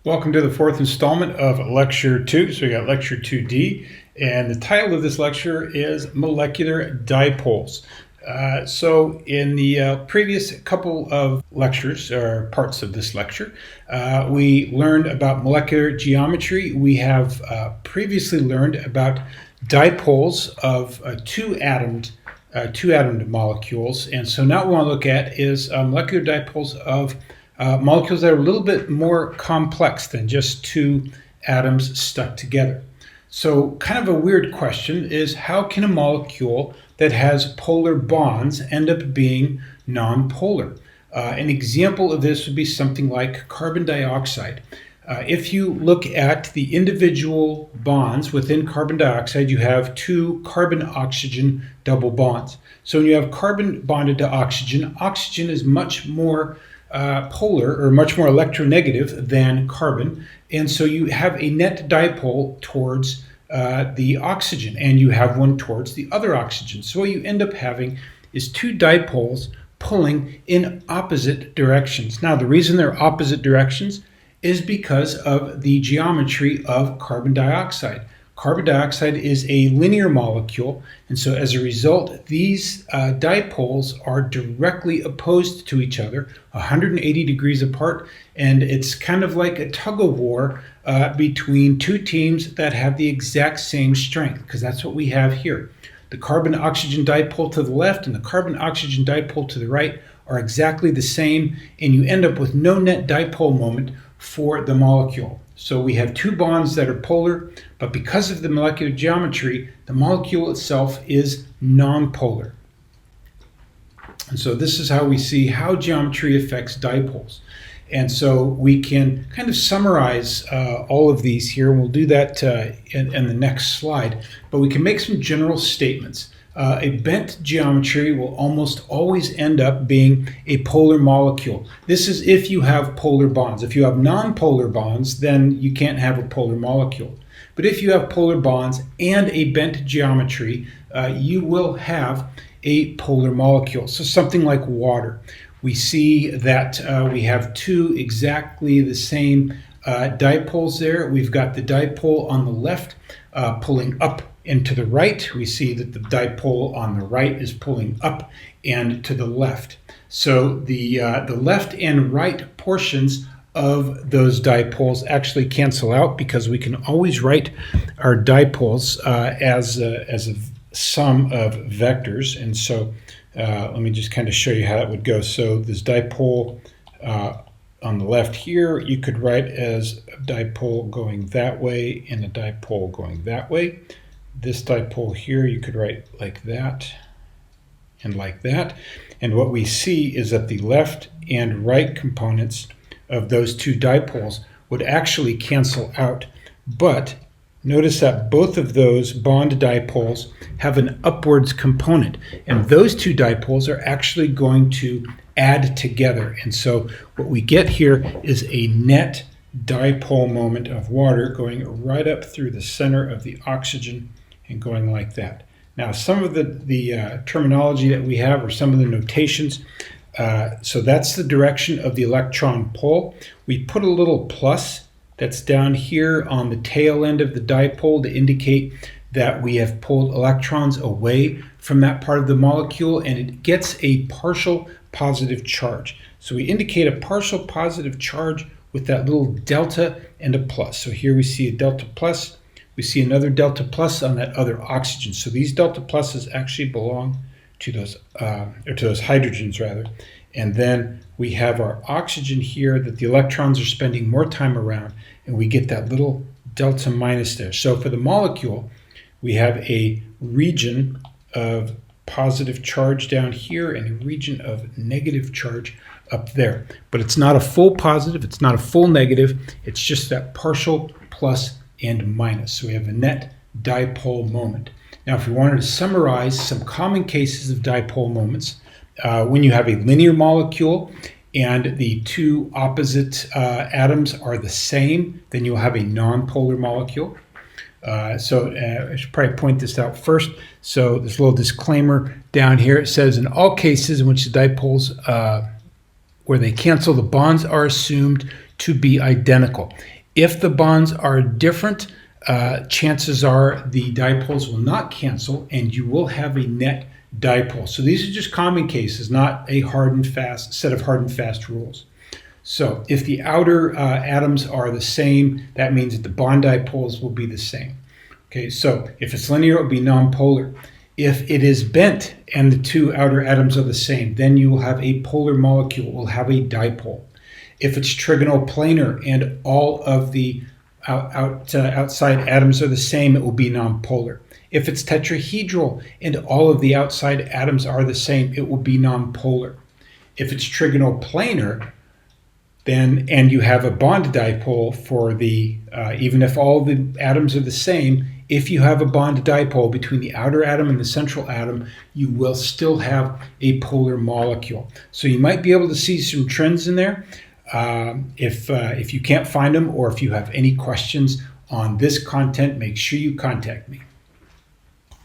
Welcome to the fourth installment of Lecture 2. So we got Lecture 2D, and the title of this lecture is Molecular Dipoles. So in the previous couple of lectures, or parts of this lecture, we learned about molecular geometry. We have previously learned about dipoles of two-atomed molecules, and so now what we want to look at is molecular dipoles of molecules that are a little bit more complex than just two atoms stuck together. So kind of a weird question is, how can a molecule that has polar bonds end up being nonpolar? An example of this would be something like carbon dioxide. If you look at the individual bonds within carbon dioxide, you have two carbon-oxygen double bonds. So when you have carbon bonded to oxygen, oxygen is much more polar, or much more electronegative than carbon, and so you have a net dipole towards the oxygen, and you have one towards the other oxygen. So what you end up having is two dipoles pulling in opposite directions. Now, the reason they're opposite directions is because of the geometry of carbon dioxide. Carbon dioxide is a linear molecule, and so as a result, these dipoles are directly opposed to each other, 180 degrees apart, and it's kind of like a tug-of-war between two teams that have the exact same strength, because that's what we have here. The carbon-oxygen dipole to the left and the carbon-oxygen dipole to the right are exactly the same, and you end up with no net dipole moment for the molecule. So we have two bonds that are polar, but because of the molecular geometry, the molecule itself is nonpolar. And so this is how we see how geometry affects dipoles. And so we can kind of summarize all of these here, and we'll do that in the next slide. But we can make some general statements. A bent geometry will almost always end up being a polar molecule. This is if you have polar bonds. If you have nonpolar bonds, then you can't have a polar molecule. But if you have polar bonds and a bent geometry, you will have a polar molecule. So something like water. We see that we have two exactly the same dipoles there. We've got the dipole on the left pulling up and to the right. We see that the dipole on the right is pulling up and to the left. So the left and right portions of those dipoles actually cancel out, because we can always write our dipoles as a sum of vectors. And so let me just kind of show you how that would go. So this dipole on the left here, you could write as a dipole going that way and a dipole going that way. This dipole here, you could write like that and like that. And what we see is that the left and right components of those two dipoles would actually cancel out. But notice that both of those bond dipoles have an upwards component, and those two dipoles are actually going to add together. And so what we get here is a net dipole moment of water going right up through the center of the oxygen and going like that. Now, some of the terminology that we have, or some of the notations, so that's the direction of the electron pull. We put a little plus that's down here on the tail end of the dipole to indicate that we have pulled electrons away from that part of the molecule, and it gets a partial positive charge. So we indicate a partial positive charge with that little delta and a plus. So here we see a delta plus. We see another delta plus on that other oxygen. So these delta pluses actually belong to those, or to those hydrogens rather. And then we have our oxygen here that the electrons are spending more time around, and we get that little delta minus there. So for the molecule, we have a region of positive charge down here and a region of negative charge up there. But it's not a full positive, it's not a full negative, it's just that partial plus and minus. So we have a net dipole moment. Now, if we wanted to summarize some common cases of dipole moments, when you have a linear molecule and the two opposite atoms are the same, then you'll have a nonpolar molecule. So I should probably point this out first. So this little disclaimer down here, it says in all cases in which the dipoles, where they cancel, the bonds are assumed to be identical. If the bonds are different, chances are the dipoles will not cancel and you will have a net dipole. So these are just common cases, not a hard and fast set of hard and fast rules. So if the outer atoms are the same, that means that the bond dipoles will be the same. Okay, so if it's linear, it will be nonpolar. If it is bent and the two outer atoms are the same, then you will have a polar molecule, it will have a dipole. If it's trigonoplanar and all of the outside atoms are the same, it will be nonpolar. If it's tetrahedral and all of the outside atoms are the same, it will be nonpolar. If it's trigonoplanar, then and you have a bond dipole for the even if all the atoms are the same, if you have a bond dipole between the outer atom and the central atom, you will still have a polar molecule. So you might be able to see some trends in there. If you can't find them, or if you have any questions on this content, make sure you contact me.